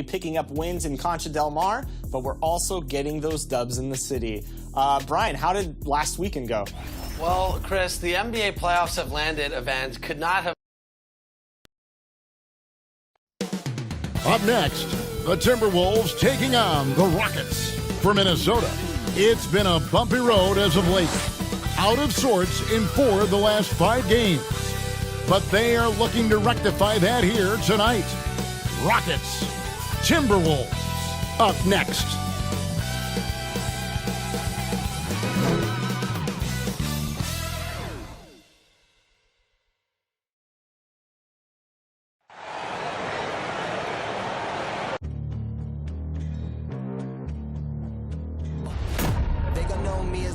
definitely picking up wins in Concha del Mar, but we're also getting those dubs in the city. Brian, how did last weekend go? Well, Chris, the NBA Playoffs Have Landed event could not have. Up next, the Timberwolves taking on the Rockets. For Minnesota, it's been a bumpy road as of late. Out of sorts in 4 of the last 5 games. But they are looking to rectify that here tonight. Rockets, Timberwolves, up next.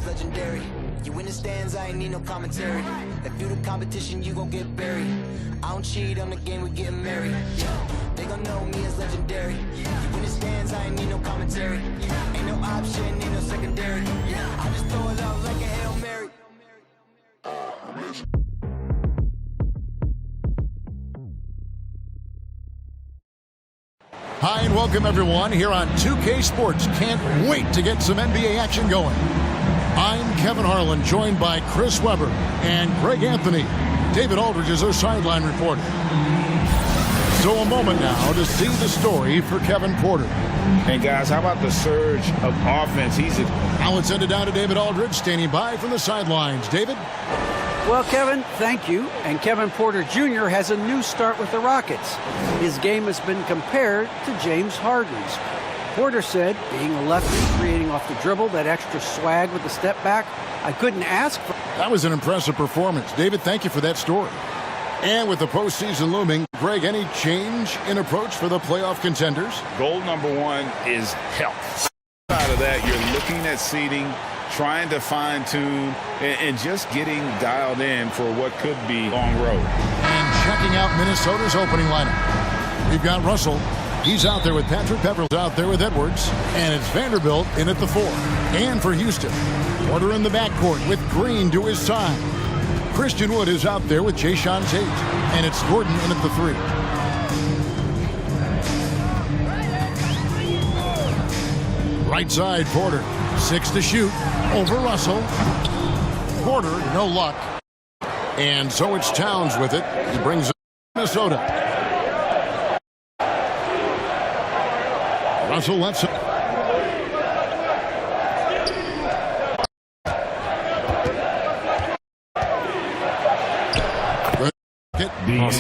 Legendary. You in the stands, I ain't need no commentary. If you the competition, you gon' get buried. I don't cheat on the game, we getting married. Yeah. They gon' know me as legendary. You in the stands, I ain't need no commentary. Ain't no option, ain't no secondary. I just throw it out like a Hail Mary. Hi and welcome everyone here on 2K Sports. Can't wait to get some NBA action going. I'm Kevin Harlan, joined by Chris Webber and Greg Anthony. David Aldridge is our sideline reporter. So a moment now to see the story for Kevin Porter. And guys, how about the surge of offense? Now let's send it down to David Aldridge, standing by from the sidelines. David? Well, Kevin, thank you. And Kevin Porter Jr. has a new start with the Rockets. His game has been compared to James Harden's. Porter said, being a lefty, creating off the dribble, that extra swag with the step back, I couldn't ask for. That was an impressive performance. David, thank you for that story. And with the postseason looming, Greg, any change in approach for the playoff contenders? Goal number 1 is health. Out of that, you're looking at seeding, trying to fine-tune, and just getting dialed in for what could be a long road. And checking out Minnesota's opening lineup. We've got Russell. He's out there with Patrick Beverley, out there with Edwards, and it's Vanderbilt in at the 4. And for Houston, Porter in the backcourt with Green to his side. Christian Wood is out there with Jayshawn Tate, and it's Gordon in at the 3. Right side, Porter, 6 to shoot, over Russell. Porter, no luck. And so it's Towns with it. He brings up Minnesota. Russell left side.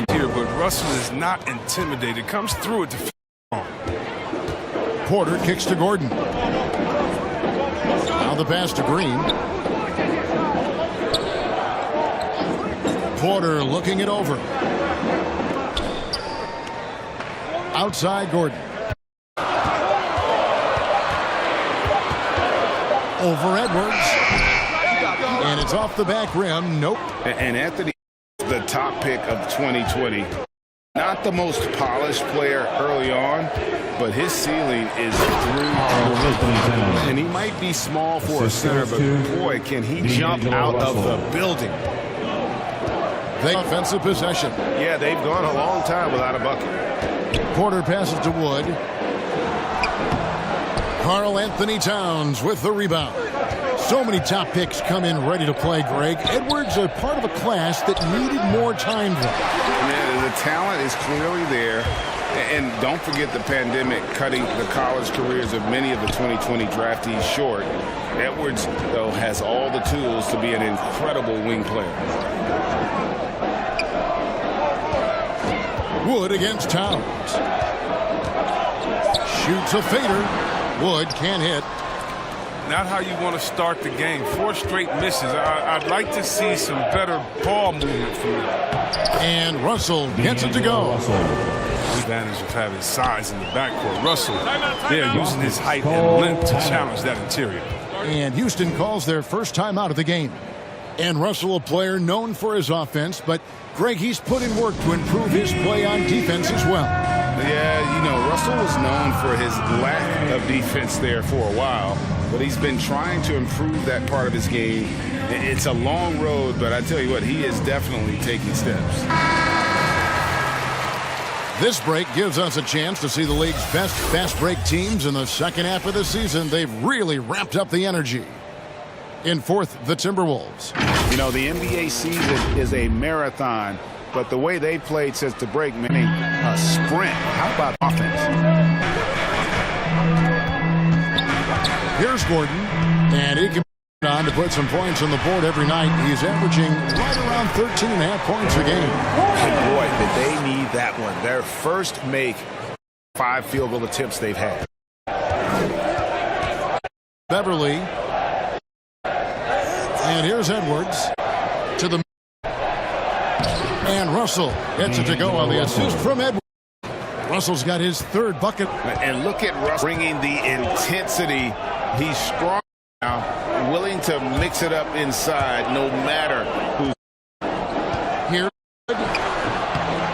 Here, but Russell is not intimidated. Comes through it to Porter kicks to Gordon. Now the pass to Green. Porter looking it over. Outside Gordon. Over Edwards. And it's off the back rim. Nope. And Anthony, the top pick of 2020. Not the most polished player early on, but his ceiling is through. And he might be small for a center, but boy, can he jump out of the building. The offensive possession. Yeah, they've gone a long time without a bucket. Porter passes to Wood. Karl Anthony Towns with the rebound. So many top picks come in ready to play, Greg. Edwards are part of a class that needed more time. Yeah, the talent is clearly there. And don't forget the pandemic cutting the college careers of many of the 2020 draftees short. Edwards, though, has all the tools to be an incredible wing player. Wood against Towns. Shoots a fader. Wood can't hit. Not how you want to start the game. 4 straight misses. I'd like to see some better ball movement from him. And Russell gets it to go. Advantage of having size in the backcourt. Russell, they're using his height and length to challenge that interior. And Houston calls their first time out of the game. And Russell, a player known for his offense, but Greg, he's put in work to improve his play on defense as well. Yeah, you know, Russell was known for his lack of defense there for a while, but he's been trying to improve that part of his game. It's a long road, but I tell you what, he is definitely taking steps. This break gives us a chance to see the league's best fast break teams in the second half of the season. They've really ramped up the energy. In fourth, the Timberwolves. You know, the NBA season is a marathon, but the way they played since the break, meaning a sprint. How about offense? Here's Gordon, and he can on to put some points on the board every night. He's averaging right around 13.5 points a game. And boy, did they need that one. Their first make 5 field goal attempts they've had. Beverly. And here's Edwards to the and Russell gets it to go on the assist from Edwards. Russell's got his third bucket. And look at Russell bringing the intensity. He's strong now, willing to mix it up inside no matter who's here.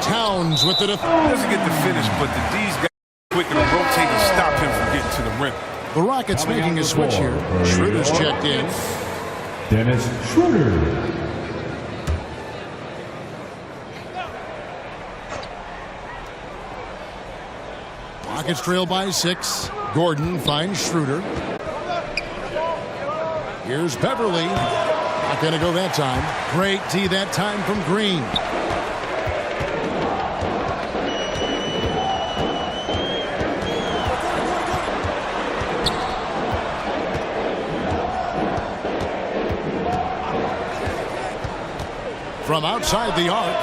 Towns with the doesn't get the finish, but the D's got quick and rotate and stop him from getting to the rim. The Rockets making a switch here. Schroeder's checked in. Dennis Schroeder. Rockets trail by 6. Gordon finds Schroeder. Here's Beverly. Not going to go that time. Great D that time from Green. From outside the arc,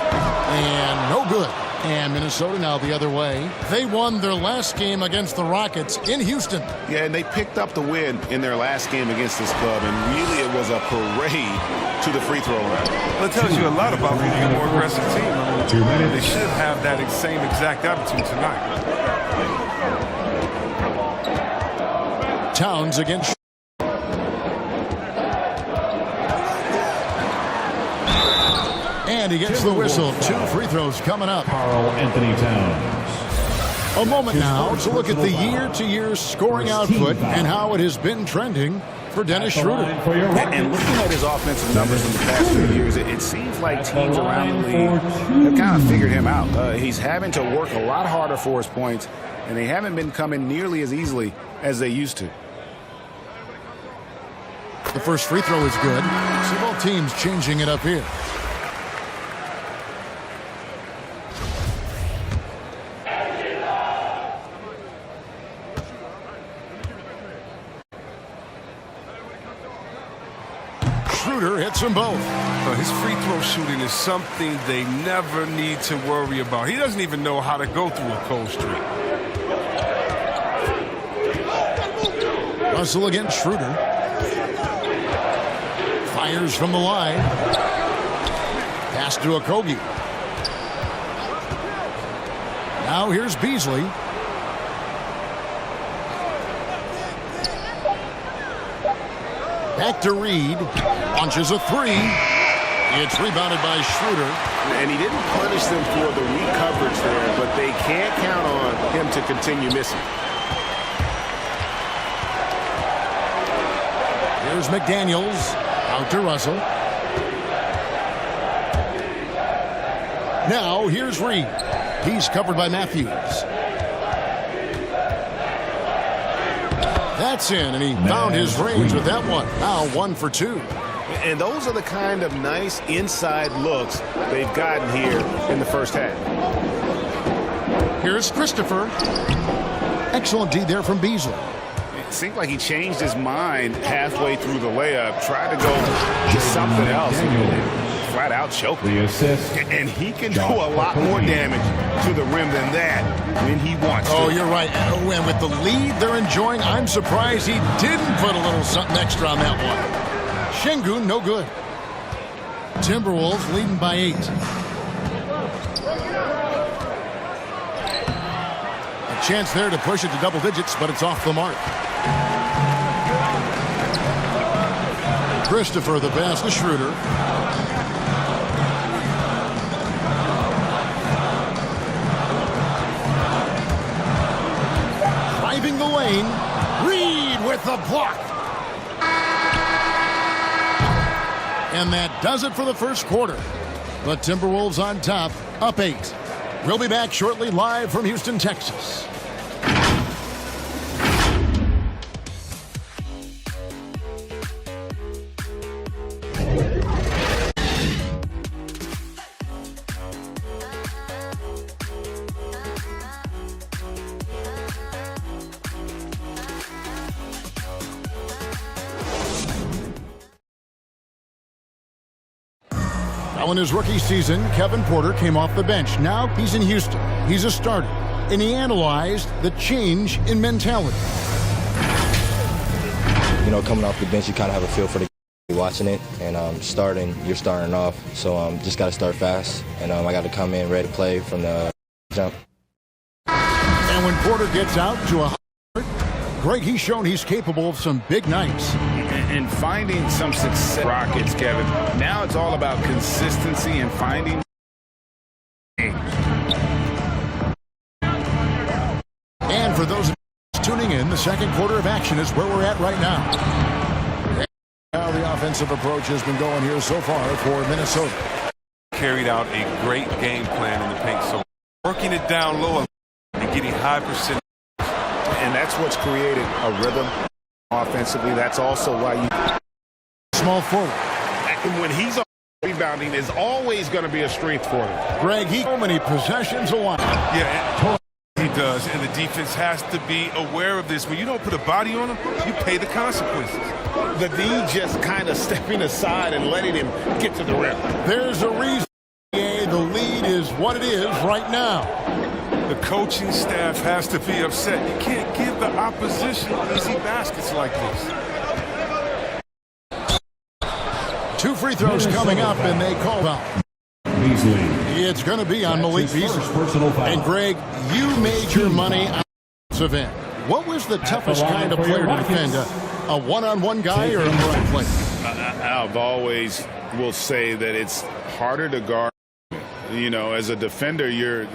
and no good. And Minnesota now the other way. They won their last game against the Rockets in Houston. Yeah, and they picked up the win in their last game against this club, and really it was a parade to the free throw line. Well, it tells you a lot about being a more aggressive team. I mean, 2 minutes. they should have that same exact attitude tonight. Towns against and he gets the whistle. 2 free throws coming up. Karl Anthony Towns. A moment now to look at the year-to-year scoring output and how it has been trending for Dennis Schroeder. And looking at his offensive numbers in the past few years, it seems like teams around the league have kind of figured him out. He's having to work a lot harder for his points, and they haven't been coming nearly as easily as they used to. The first free throw is good. So both teams changing it up here. Schroeder hits them both. His free throw shooting is something they never need to worry about. He doesn't even know how to go through a cold streak. Russell against Schroeder. Fires from the line. Pass to Okogie. Now here's Beasley. Back to Reed. Launches a 3. It's rebounded by Schroeder. And he didn't punish them for the weak coverage there, but they can't count on him to continue missing. Here's McDaniels. Out to Russell. Now here's Reed. He's covered by Matthews. That's in, and he found his range with that one. Now 1 for 2. And those are the kind of nice inside looks they've gotten here in the first half. Here's Christopher. Excellent D there from Beasley. It seemed like he changed his mind halfway through the layup, tried to go to something else, and flat out choked The assist. And he can do a lot more damage to the rim than that when he wants to. Oh, you're right. And with the lead they're enjoying, I'm surprised he didn't put a little something extra on that one. Şengün, no good. Timberwolves leading by 8. A chance there to push it to double digits, but it's off the mark. Christopher the pass to Schroeder. Driving the lane. Reed with the block. And that does it for the first quarter. The Timberwolves on top, up 8. We'll be back shortly, live from Houston, Texas. Now in his rookie season, Kevin Porter came off the bench. Now he's in Houston. He's a starter. And he analyzed the change in mentality. You know, coming off the bench, you kind of have a feel for the game, watching it. And you're starting off. So just got to start fast. And I got to come in ready to play from the jump. And when Porter gets out to a Greg, he's shown he's capable of some big nights. And finding some success. Rockets, Kevin. Now it's all about consistency and finding games. And for those tuning in, the second quarter of action is where we're at right now. Now the offensive approach has been going here so far for Minnesota. Carried out a great game plan in the paint. So working it down low and getting high percentage. And that's what's created a rhythm offensively. That's also why you small forward. And when he's rebounding is always going to be a strength for them. Greg, he so many possessions alone. Yeah, he does, and the defense has to be aware of this. When you don't put a body on him, you pay the consequences. The D just kind of stepping aside and letting him get to the rim. There's a reason the lead is what it is right now. The coaching staff has to be upset. You can't give the opposition easy baskets like this. 2 free throws coming up, and they call out. Beasley. It's going to be on Malik Beasley. And Greg, you made your money on this event. What was the toughest kind of player to defend? A one-on-one guy or a run player? I've always will say that it's harder to guard. You know, as a defender, you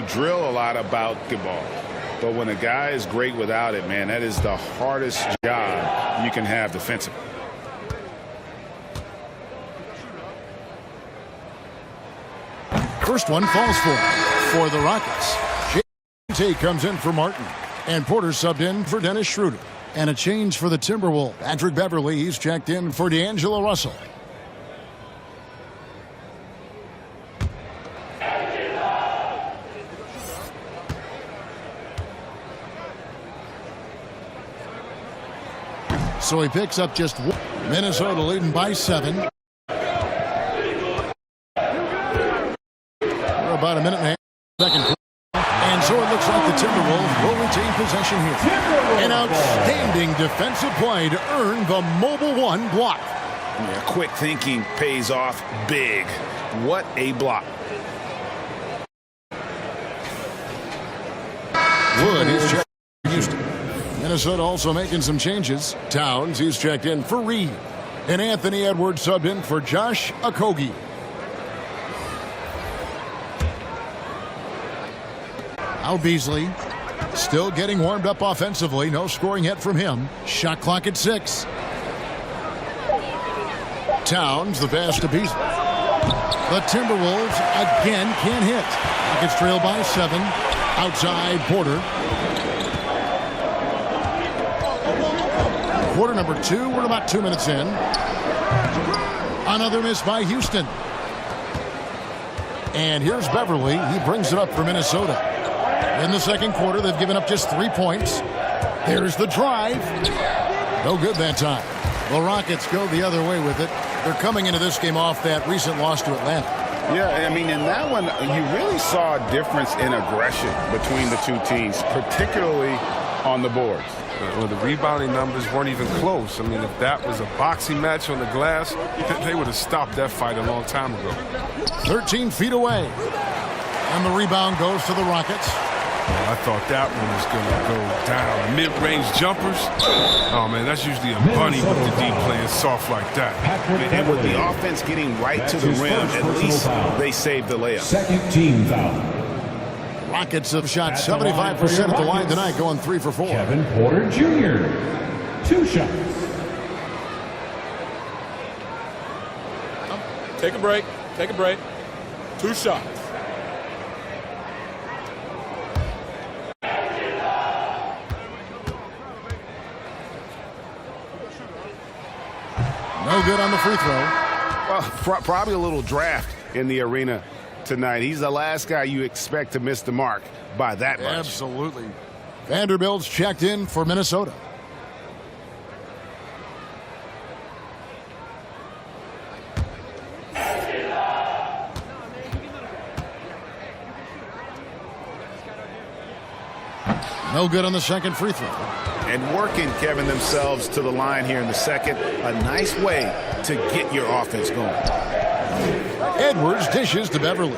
drill a lot about basketball. But when a guy is great without it, man, that is the hardest job you can have defensively. First one falls for the Rockets. Tate comes in for Martin. And Porter subbed in for Dennis Schroeder. And a change for the Timberwolves. Patrick Beverly, he's checked in for D'Angelo Russell. So he picks up just one. Minnesota leading by 7. We're about a minute and a half. Second. And so it looks like the Timberwolves will retain possession here. An outstanding defensive play to earn the Mobile One block. Yeah, quick thinking pays off big. What a block. Wood is checked in for Houston. Minnesota also making some changes. Towns, he's checked in for Reed. And Anthony Edwards subbed in for Josh Okogie. Now Beasley still getting warmed up offensively. No scoring yet from him. Shot clock at 6. Towns, the pass to Beasley. The Timberwolves again can't hit. Rockets trail by 7. Outside Porter. Quarter number 2. We're about 2 minutes in. Another miss by Houston. And here's Beverly. He brings it up for Minnesota. In the second quarter, they've given up just 3 points. There's the drive. No good that time. The Rockets go the other way with it. They're coming into this game off that recent loss to Atlanta. Yeah, I mean, in that one, you really saw a difference in aggression between the two teams, particularly on the boards. Well, the rebounding numbers weren't even close. I mean, if that was a boxing match on the glass, they would have stopped that fight a long time ago. 13 feet away. And the rebound goes to the Rockets. I thought that one was going to go down. Mid-range jumpers. Oh, man, that's usually a bunny with the D playing soft like that. And with the offense getting right to the rim, at least they saved the layup. Second team foul. Rockets have shot 75% at the line tonight, going 3 for 4. Kevin Porter Jr. 2 shots. Take a break. Take a break. 2 shots. good on the free throw. Well, probably a little draft in the arena tonight. He's the last guy you expect to miss the mark by that much. Absolutely. Vanderbilt's checked in for Minnesota. No good on the second free throw. And working, Kevin, themselves to the line here in the second. A nice way to get your offense going. Edwards dishes to Beverly.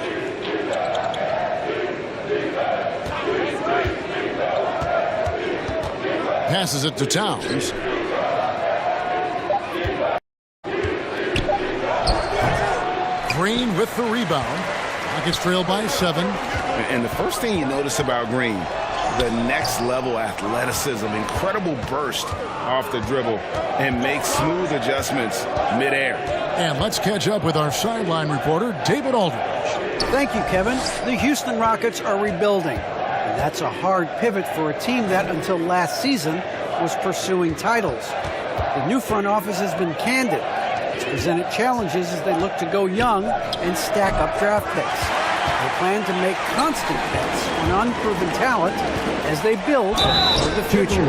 Passes it to Towns. Green with the rebound. Rockets trail by 7. And the first thing you notice about Green, the next level athleticism, incredible burst off the dribble, and makes smooth adjustments midair. And let's catch up with our sideline reporter, David Aldridge. Thank you, Kevin. The Houston Rockets are rebuilding. And that's a hard pivot for a team that, until last season, was pursuing titles. The new front office has been candid. It's presented challenges as they look to go young and stack up draft picks. They plan to make constant bets on unproven talent as they build for the future.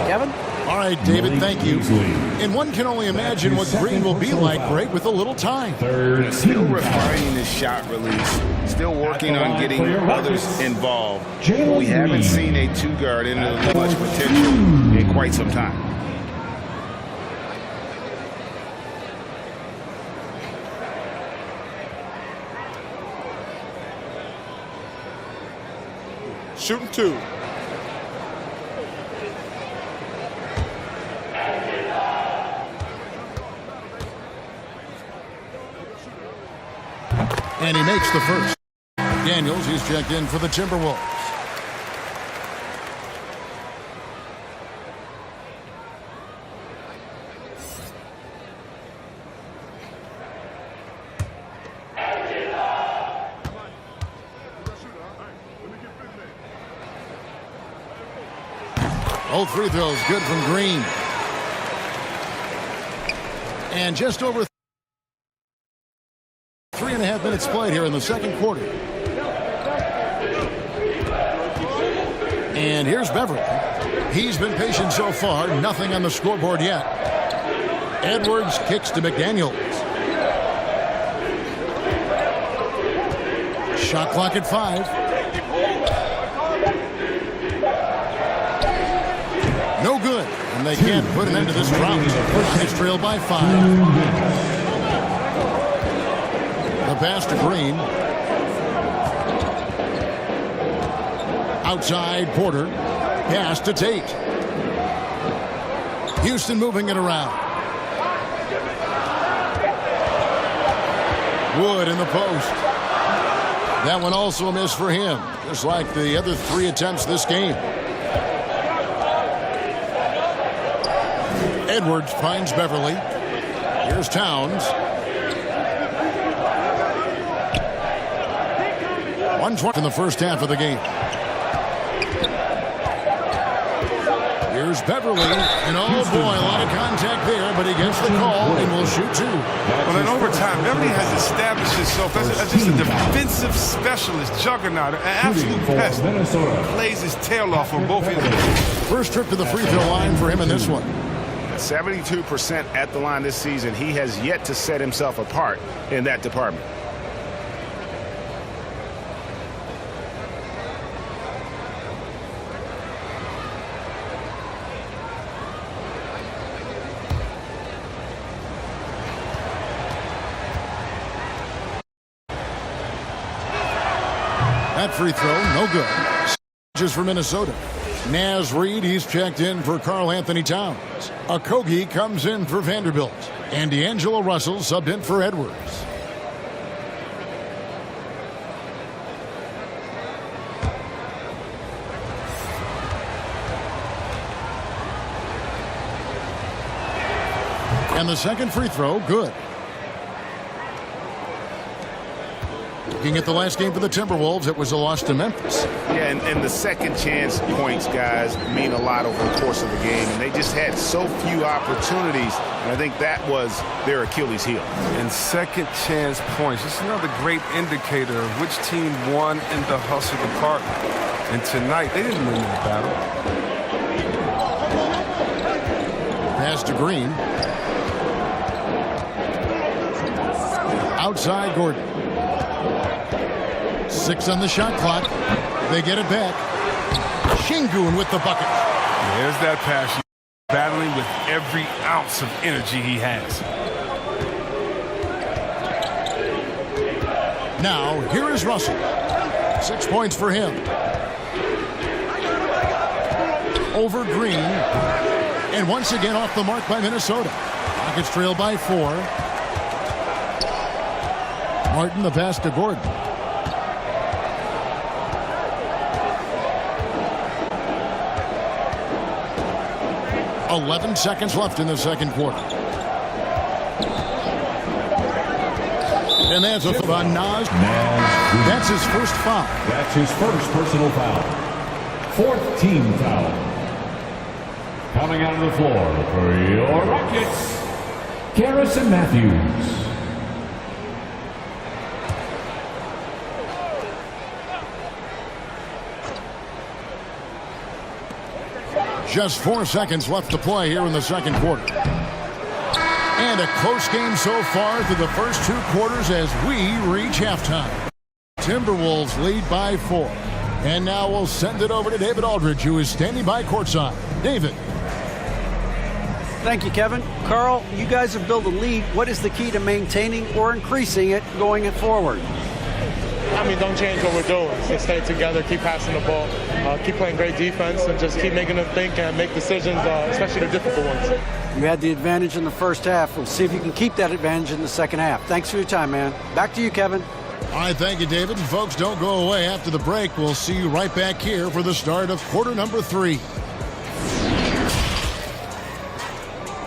Kevin? All right, David, thank you. And one can only imagine what Green will be like, Greg, with a little time. Still refining his shot release. Still working on getting others involved. We haven't seen a two-guard into much potential in quite some time. Shooting 2. And he makes the first. Daniels, he's checked in for the Timberwolves. All free throws good from Green. And just over 3.5 minutes played here in the second quarter. And here's Beverly. He's been patient so far. Nothing on the scoreboard yet. Edwards kicks to McDaniels. Shot clock at 5. No good. And they can't put an end to this drought. Rockets trail by 5. The pass to Green. Outside Porter. Pass to Tate. Houston moving it around. Wood in the post. That one also a miss for him, just like the other 3 attempts this game. Edwards finds Beverly. Here's Towns. 1:20 in the first half of the game. Here's Beverly. And oh boy, a lot of contact there, but he gets the call and will shoot 2. Well, in overtime, Beverly has established himself as just a defensive specialist, juggernaut, an absolute pest. Plays his tail off on both ends. First trip to the free throw line for him in this one. 72% at the line this season. He has yet to set himself apart in that department. That free throw, no good. Just for Minnesota. Naz Reid, he's checked in for Karl Anthony Towns. Okogie comes in for Vanderbilt. And D'Angelo Russell subbed in for Edwards. And the second free throw, good. Looking at the last game for the Timberwolves, it was a loss to Memphis. Yeah, and the second chance points, guys, mean a lot over the course of the game. And they just had so few opportunities. And I think that was their Achilles heel. And second chance points. This is another great indicator of which team won in the hustle department. And tonight, they didn't win that battle. Pass to Green. Outside Gordon. 6 on the shot clock. They get it back. Şengün with the bucket. There's that pass. Battling with every ounce of energy he has. Now, here is Russell. 6 points for him. Over Green. And once again off the mark by Minnesota. Rockets trail by 4. Martin, the pass to Gordon. "11 seconds left in the second quarter." And that's a foul on Naz. That's his first foul. That's his first personal foul. 4th team foul. Coming out of the floor for your Rockets, Garrison Matthews. Just 4 seconds left to play here in the second quarter. And a close game so far through the first 2 quarters as we reach halftime. Timberwolves lead by 4. And now we'll send it over to David Aldridge, who is standing by courtside. David. Thank you, Kevin. Carl, you guys have built a lead. What is the key to maintaining or increasing it going forward? I mean, don't change what we're doing. Just stay together, keep passing the ball, keep playing great defense, and just keep making them think and make decisions, especially the difficult ones. You had the advantage in the first half. We'll see if you can keep that advantage in the second half. Thanks for your time, man. Back to you, Kevin. All right, thank you, David. And folks, don't go away. After the break, we'll see you right back here for the start of quarter number 3.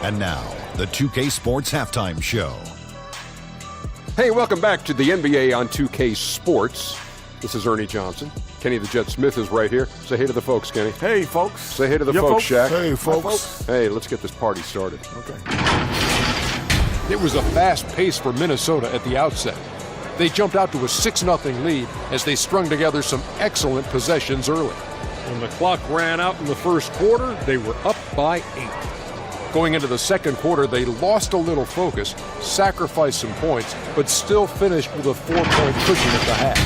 And now, the 2K Sports Halftime Show. Hey, welcome back to the NBA on 2K Sports. This is Ernie Johnson. Kenny the Jet Smith is right here. Say hey to the folks, Kenny. Hey, folks. Say hey to the folks, Shaq. Hey, folks. Hi, folks. Hey, let's get this party started. Okay. It was a fast pace for Minnesota at the outset. They jumped out to a 6-0 lead as they strung together some excellent possessions early. When the clock ran out in the first quarter, they were up by 8. Going into the second quarter, they lost a little focus, sacrificed some points, but still finished with a 4-point cushion at the half.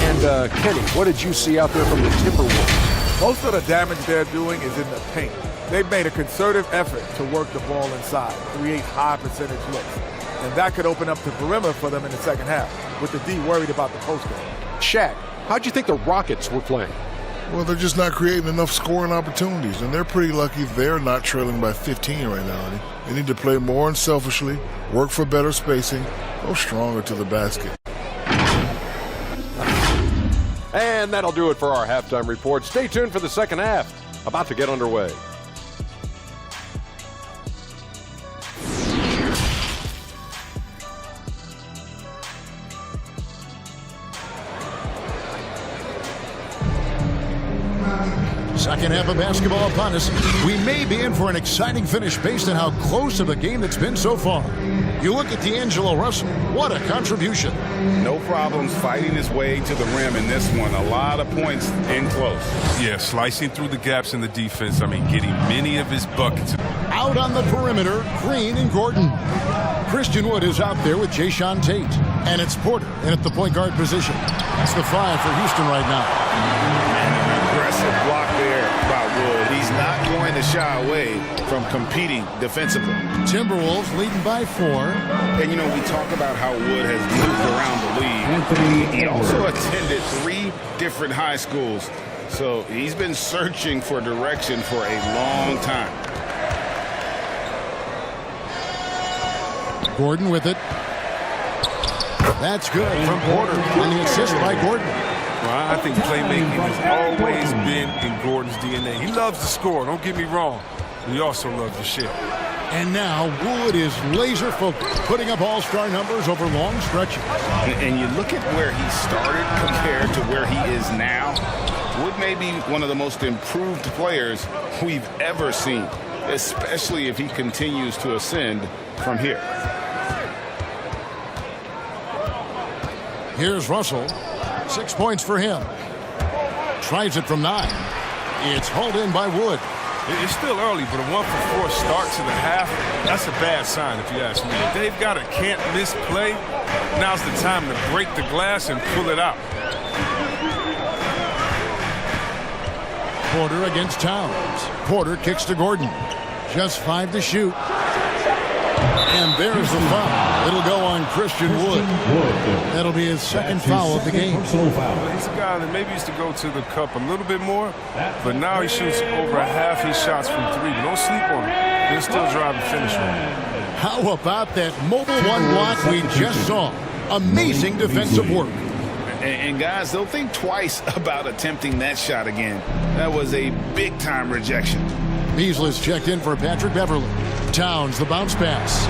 And Kenny, what did you see out there from the Timberwolves? Most of the damage they're doing is in the paint. They've made a concerted effort to work the ball inside, create high percentage looks. And that could open up the perimeter for them in the second half, with the D worried about the post game. Shaq, how'd you think the Rockets were playing? Well, they're just not creating enough scoring opportunities, and they're pretty lucky they're not trailing by 15 right now. They need to play more unselfishly, work for better spacing, go stronger to the basket. And that'll do it for our halftime report. Stay tuned for the second half, about to get underway. Second half of basketball upon us. We may be in for an exciting finish based on how close of a game it's been so far. You look at D'Angelo Russell. What a contribution. No problems fighting his way to the rim in this one. A lot of points in close. Yeah, slicing through the gaps in the defense. I mean, getting many of his buckets. Out on the perimeter, Green and Gordon. Christian Wood is out there with Jae'Sean Tate. And it's Porter in at the point guard position. That's the 5 for Houston right now. Aggressive block there by Wood. He's not going to shy away from competing defensively. Timberwolves leading by 4. And, you know, we talk about how Wood has moved around the league. He also attended 3 different high schools. So he's been searching for direction for a long time. Gordon with it. That's good from Porter. And the assist by Gordon. Well, I think playmaking has always been in Gordon's DNA. He loves to score, don't get me wrong. He also loves to share. And now Wood is laser focused, putting up all-star numbers over long stretches. And you look at where he started compared to where he is now. Wood may be one of the most improved players we've ever seen, especially if he continues to ascend from here. Here's Russell. 6 points for him. Tries it from 9. It's hauled in by Wood. It's still early, but a 1-for-4 start to the half, that's a bad sign if you ask me. If they've got a can't-miss play, now's the time to break the glass and pull it out. Porter against Towns. Porter kicks to Gordon. Just 5 to shoot. And there's the foul. It'll go on Christian Wood. That'll be his second foul of the game. He's a guy that maybe used to go to the cup a little bit more, but now he shoots over half his shots from 3. But don't sleep on him. He'll still drive and finish one. How about that mobile one block we just saw? Amazing defensive work. And guys, they'll think twice about attempting that shot again. That was a big-time rejection. Beasley's checked in for Patrick Beverly. Towns, the bounce pass.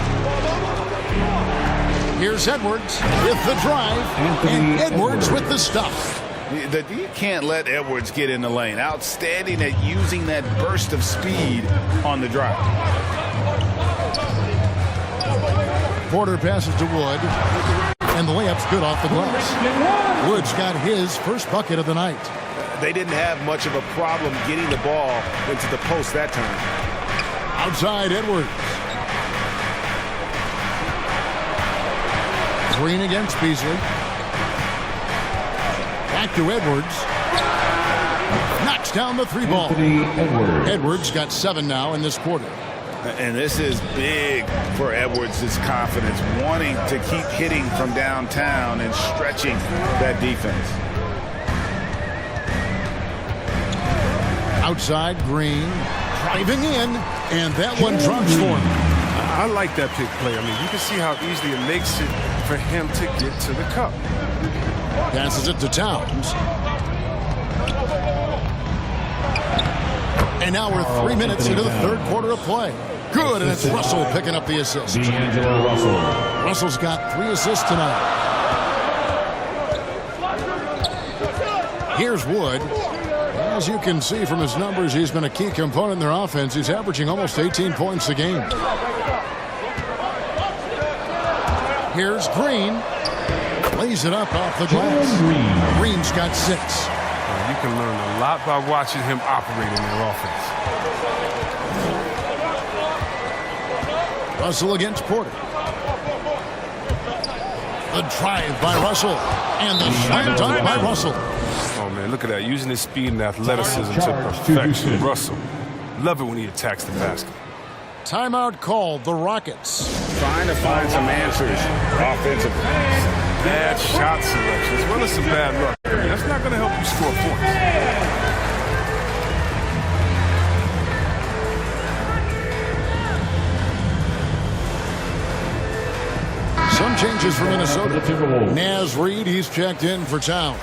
Here's Edwards with the drive, and Edwards with the stuff. You can't let Edwards get in the lane. Outstanding at using that burst of speed on the drive. Porter passes to Wood, and the layup's good off the glass. Wood's got his first bucket of the night. They didn't have much of a problem getting the ball into the post that time. Outside Edwards. Green against Beasley. Back to Edwards. Knocks down the 3 ball. Edwards got 7 now in this quarter. And this is big for Edwards' confidence, wanting to keep hitting from downtown and stretching that defense. Outside Green. Driving in, and that one drops for him. I like that pick play. I mean, you can see how easily it makes it for him to get to the cup. Passes it to Towns. And now we're 3 minutes into the third quarter of play. Good, and it's Russell picking up the assist. D'Angelo Russell. Russell's got 3 assists tonight. Here's Wood. As you can see from his numbers, he's been a key component in their offense. He's averaging almost 18 points a game. Here's Green. Lays it up off the glass. Green's got 6. You can learn a lot by watching him operate in their offense. Russell against Porter. The drive by Russell. And the slam dunk by Russell. Oh, man, look at that. Using his speed and athleticism to perfection. Russell, love it when he attacks the basket. Timeout called, the Rockets. Trying to find some answers offensively. Bad shot selection, as well as some bad luck. That's not going to help you score points. Some changes for Minnesota. Naz Reid, he's checked in for Towns.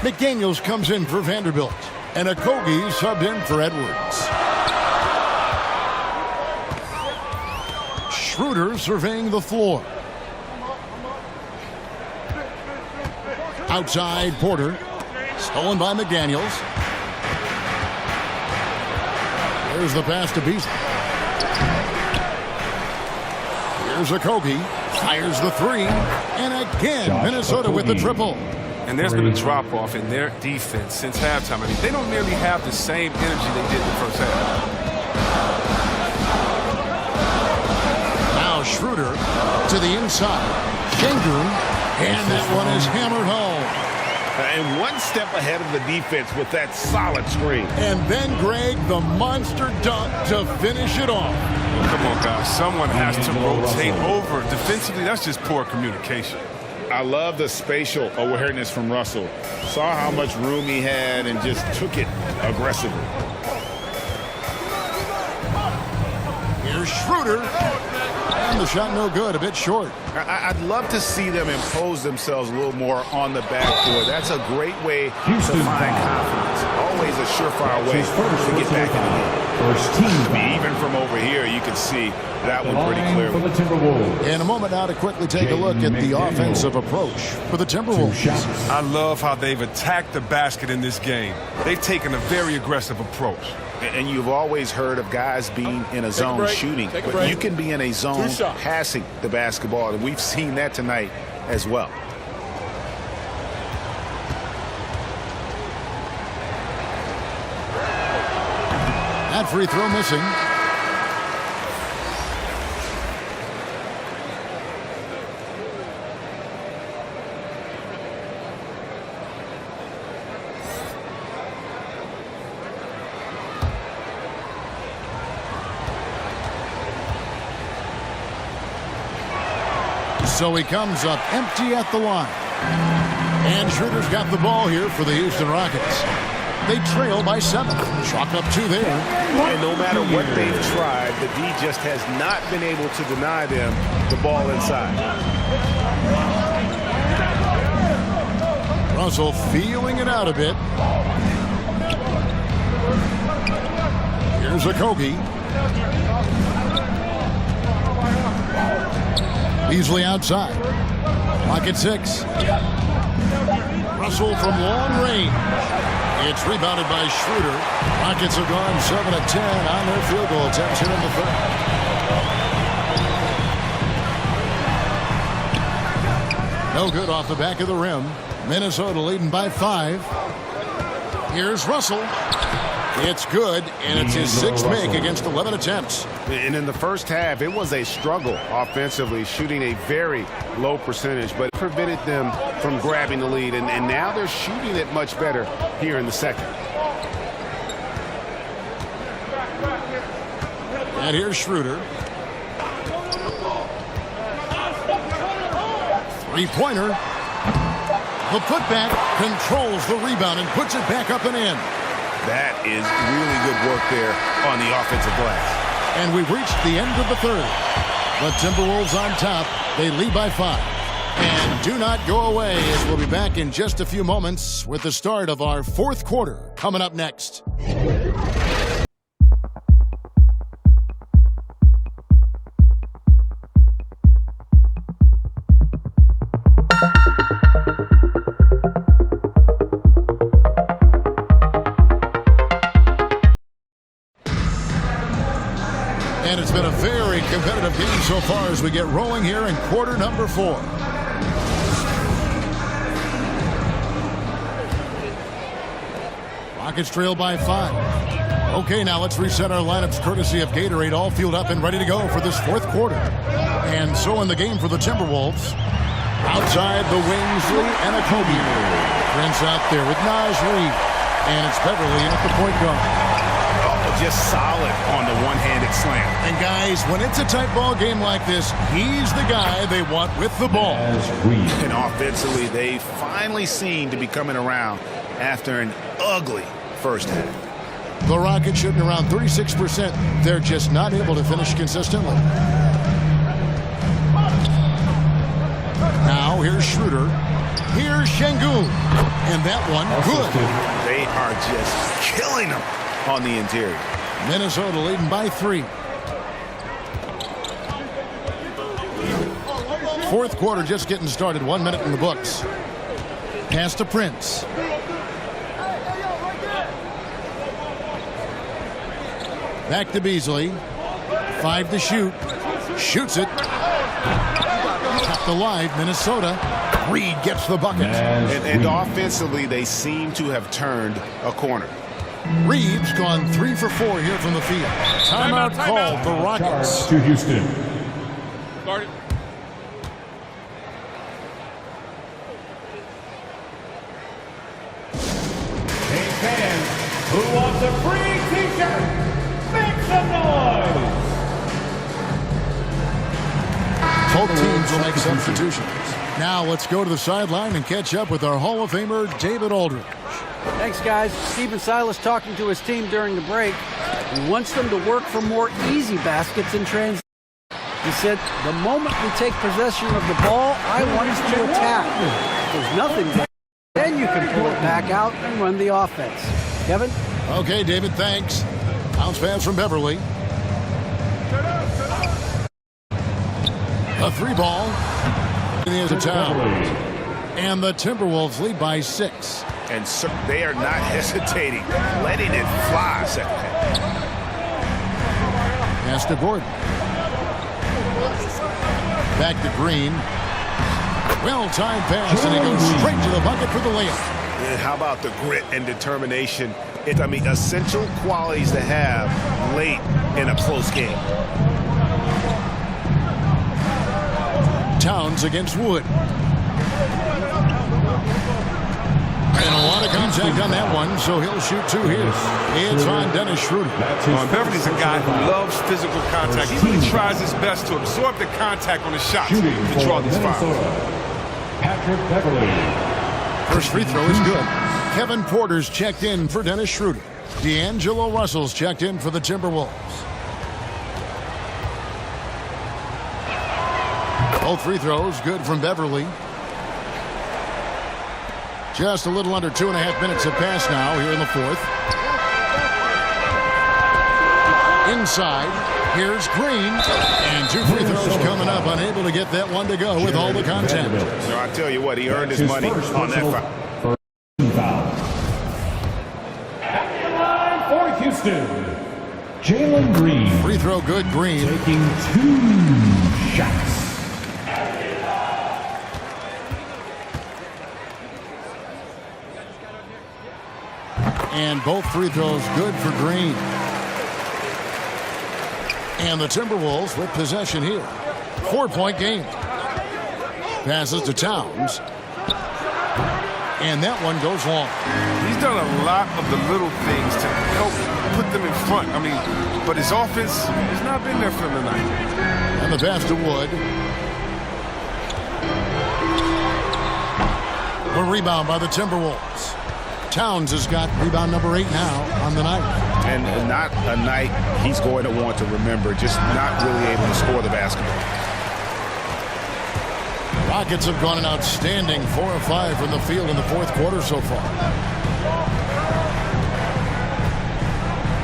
McDaniels comes in for Vanderbilt. And Okogie subbed in for Edwards. Schroeder surveying the floor. Outside Porter. Stolen by McDaniels. There's the pass to Beasley. Here's Okogie. Fires the 3. And again, Minnesota with the triple. And there's been a drop-off in their defense since halftime. I mean, they don't nearly have the same energy they did in the first half. Now Schroeder to the inside. Şengün, and that one is hammered home. And one step ahead of the defense with that solid screen. And then Greg, the monster dunk to finish it off. Come on, guys. Someone has to rotate over. Defensively, that's just poor communication. I love the spatial awareness from Russell. Saw how much room he had and just took it aggressively. Here's Schroeder. And the shot no good, a bit short. I'd love to see them impose themselves a little more on the backboard. That's a great way to find confidence. Always a surefire way to get back in the game. First team I mean, even from over here, you can see that one pretty for the clearly. Timberwolves. In a moment now to quickly take a look at the offensive approach for the Timberwolves. I love how they've attacked the basket in this game. They've taken a very aggressive approach. And you've always heard of guys being in a zone shooting, but you can be in a zone passing the basketball, and we've seen that tonight as well. That free throw missing. So he comes up empty at the line. And Schroeder's got the ball here for the Houston Rockets. They trail by 7. Chalk up 2 there. And no matter what they've tried, the D just has not been able to deny them the ball inside. Russell feeling it out a bit. Here's Okogie. Beasley outside. Clock at 6. Russell from long range. It's rebounded by Schroeder. Rockets have gone 7 of 10 on their field goal attempts here in the third. No good off the back of the rim. Minnesota leading by 5. Here's Russell. It's good, and it's his 6th make against 11 attempts. And in the first half, it was a struggle offensively, shooting a very low percentage, but it prevented them from grabbing the lead. And now they're shooting it much better here in the second. And here's Schroeder. 3-pointer. The putback controls the rebound and puts it back up and in. That is really good work there on the offensive glass. And we've reached the end of the third. The Timberwolves on top. They lead by 5. And do not go away, as we'll be back in just a few moments with the start of our 4th quarter coming up next. And it's been a very competitive game so far as we get rolling here in quarter number 4. Rockets trail by 5. Okay, now let's reset our lineups courtesy of Gatorade, all fueled up and ready to go for this 4th quarter. And so in the game for the Timberwolves, outside the wings, Lee and Okogie. Prince out there with Naz Reid. And it's Beverly at the point guard. Just solid on the one-handed slam. And guys, when it's a tight ball game like this, he's the guy they want with the ball. And offensively, they finally seem to be coming around after an ugly first half. The Rockets shooting around 36%. They're just not able to finish consistently. Now here's Schroeder. Here's Şengün. And that one, good. They are just killing them on the interior. Minnesota leading by 3. 4th quarter just getting started. 1 minute in the books. Pass to Prince. Back to Beasley. 5 to shoot. Shoots it. Kept alive, Minnesota. Reed gets the bucket. And offensively, they seem to have turned a corner. Reed's gone 3 for 4 here from the field. Timeout called the Rockets. To Houston. Started. Hey fans, who wants a free t-shirt? Make some noise! Both teams will make substitutions. Now let's go to the sideline and catch up with our Hall of Famer, David Aldridge. Thanks, guys. Stephen Silas talking to his team during the break. He wants them to work for more easy baskets in transition. He said, the moment we take possession of the ball, I want us to attack. If there's nothing there, then you can pull it back out and run the offense. Kevin? Okay, David, thanks. Bounce pass from Beverly. A 3-ball. In the town. And the Timberwolves lead by 6. And so they are not hesitating, letting it fly. Second half. Pass to Gordon. Back to Green. Well-timed pass, and he goes straight to the bucket for the layup. And how about the grit and determination? It's, essential qualities to have late in a close game. Towns against Wood. And a lot of contact on that one, so he'll shoot 2 here. It's on Dennis Schroeder. Beverly's a guy who loves physical contact. He really tries his best to absorb the contact on his shots to draw these fouls. Patrick Beverly. First free throw is good. Kevin Porter's checked in for Dennis Schroeder. D'Angelo Russell's checked in for the Timberwolves. Both free throws good from Beverly. Just a little under 2.5 minutes have passed now here in the fourth. Inside, here's Green. And 2 free throws coming up, unable to get that one to go with all the contact. No, I tell you what, he earned his money on that foul. At the line for Houston, Jalen Green. Free throw good, Green. Taking 2 shots. And both free throws good for Green. And the Timberwolves with possession here. 4-point game. Passes to Towns. And that one goes long. He's done a lot of the little things to help put them in front. But his offense has not been there for him tonight. And the pass to Wood. A rebound by the Timberwolves. Towns has got rebound number 8 now on the night. And not a night he's going to want to remember, just not really able to score the basketball. Rockets have gone an outstanding 4 of 5 from the field in the fourth quarter so far.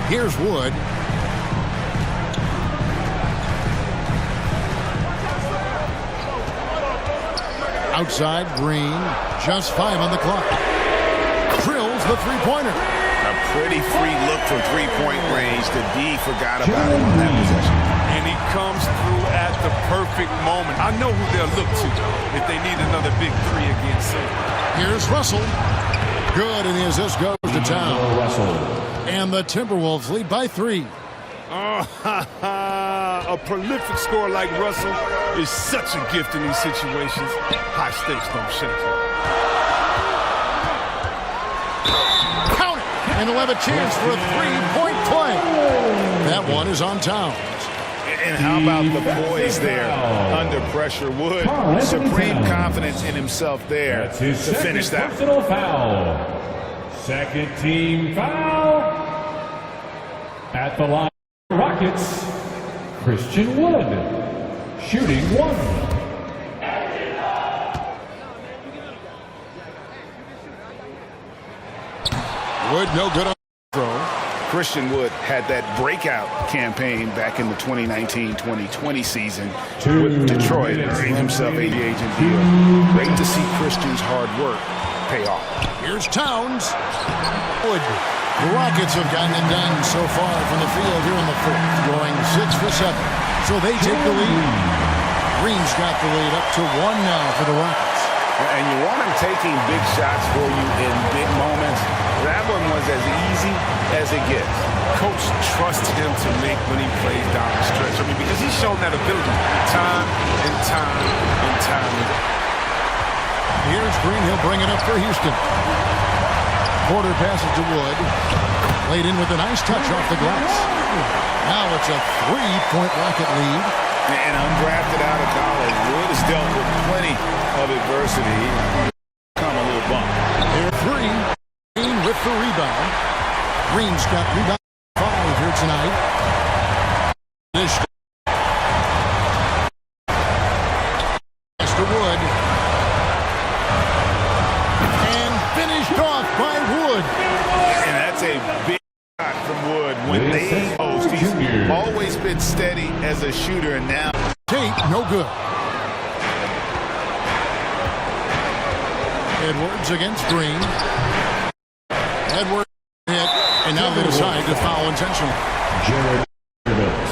Here's Wood. Outside, Green. Just 5 on the clock. Drills the three-pointer. A pretty free look from three-point range. The D forgot about it on that possession. And he comes through at the perfect moment. I know who they'll look to if they need another big 3 against him. Here's Russell. Good, and the assist goes to Towns. And the Timberwolves lead by 3. A prolific scorer like Russell is such a gift in these situations. High stakes don't shake him. Count it! And he'll have a chance for a 3-point play. That one is on Towns. And how about the boys there under pressure? Wood, supreme confidence in himself there to finish that. Personal foul. Second team foul. At the line, Rockets, Christian Wood, shooting 1. Wood, no good on the throw. Christian Wood had that breakout campaign back in the 2019-2020 season with Detroit, earning himself 80 agent deal. Great to see Christian's hard work pay off. Here's Towns. Wood. The Rockets have gotten it done so far from the field here in the fourth, going 6 for 7. So they take the lead. Green's got the lead up to 1 now for the Rockets. And you want him taking big shots for you in big moments. That one was as easy as it gets. Coach trusts him to make when he plays down the stretch. Because he's shown that ability time and time and time again. Here's Green. He'll bring it up for Houston. Porter passes to Wood. Laid in with a nice touch off the glass. Now it's a 3-point Rocket lead. And undrafted out of college, Wood has dealt with plenty of adversity. Come a little bump. Here 3. Green with the rebound. Green's got rebound 5 here tonight. This to Wood. And finished off by Wood. And that's a big shot from Wood. When they Jr. Always been steady as a shooter, and now Tate, no good. Edwards against Green. Edwards hit, and now they decide to foul intentionally. Jared Vanderbilt.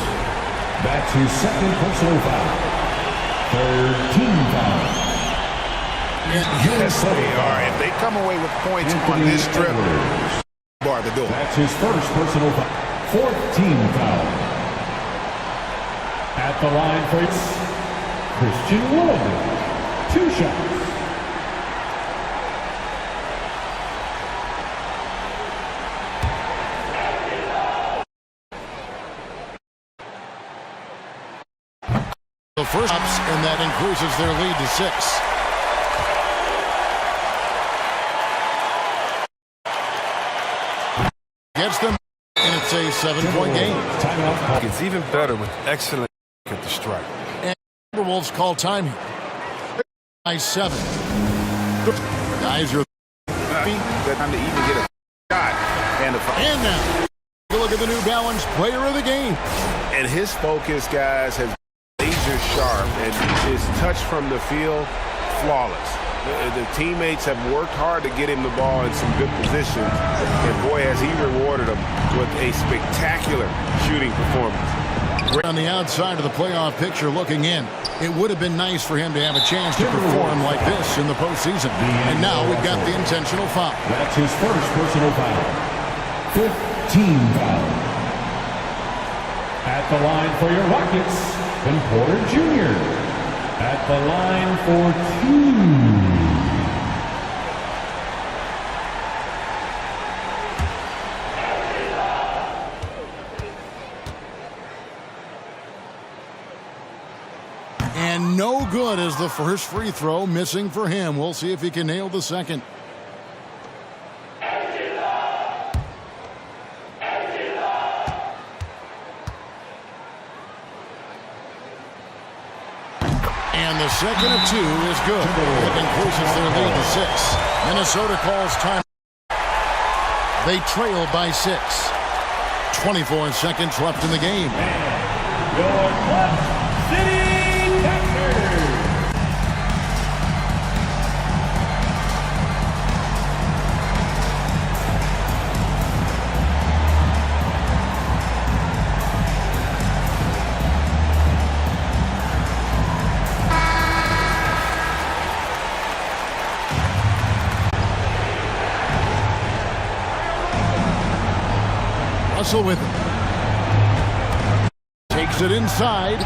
That's his second personal foul. Third team foul. yes, they are. If they come away with points on this trip, bar the door. That's his first personal foul. Fourth team foul. At the line for Christian Wood. 2 shots. The first ups, and that increases their lead to 6. Gets them, and it's a 7-point game. It's even better with excellent at the strike. And Timberwolves call time here. By 7. Guys are that time to even get a shot. And now, look at the New Balance player of the game. And his focus, guys, has laser sharp, and his touch from the field, flawless. The teammates have worked hard to get him the ball in some good positions, and boy, has he rewarded them with a spectacular shooting performance. On the outside of the playoff picture looking in, it would have been nice for him to have a chance to perform like this in the postseason. And now we've got the intentional foul. That's his first personal foul. 15 foul. At the line for your Rockets, Ben Porter Jr. At the line for 2. And no good as the first free throw missing for him. We'll see if he can nail the second. And the second of 2 is good. That increases their lead to 6. Minnesota calls time. They trail by 6. 24 seconds left in the game. Your Clutch City Captors. Russell with it. Takes it inside.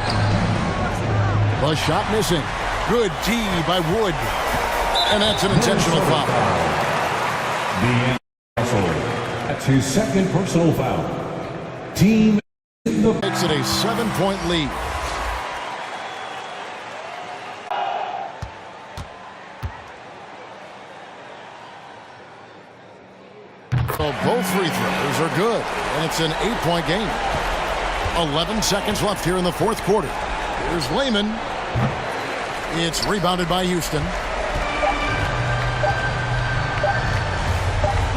The shot missing. Good D by Wood. And that's an intentional foul. Russell. That's his second personal foul. Team makes it a 7-point lead. So both free throws are good, and it's an 8-point game. 11 seconds left here in the fourth quarter. Here's Layman. It's rebounded by Houston.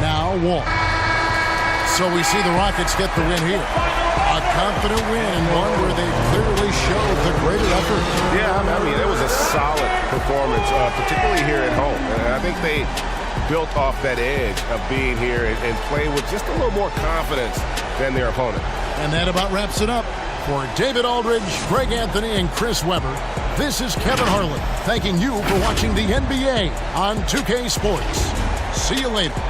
Now Wall. So we see the Rockets get the win here. A confident win, and one where they clearly showed the greater effort. Yeah, I mean, it was a solid performance, particularly here at home. And I think they built off that edge of being here and play with just a little more confidence than their opponent. And that about wraps it up. For David Aldridge, Greg Anthony, and Chris Webber, this is Kevin Harlan thanking you for watching the NBA on 2K Sports. See you later.